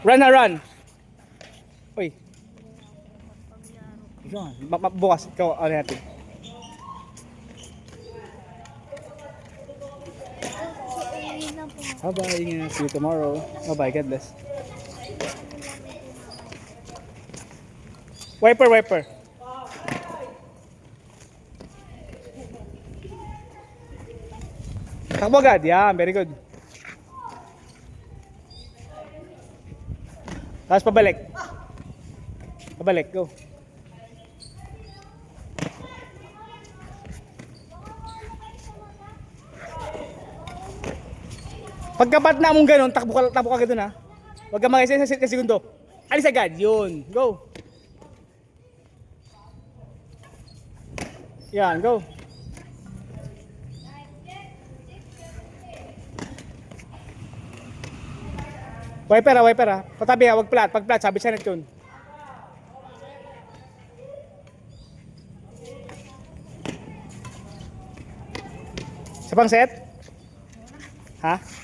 Run na run. Uy. Yan. Bukas. Ikaw, ano natin. Bye-bye. Ingat. See you tomorrow. Bye-bye. God bless. Wiper, wiper. Takbo agad. Yan. Very good. Tapos pabalik. Pabalik. Go. Pagkapat na mong ganun, takbo ka agad dun ha. Huwag ka mag-isa sa segundo. Alis agad. Yun. Go. Yan. Go. Wiper ha. Patabi ha. Huwag flat. Pag flat, sabi siya net yun. Sa pang set? Ha?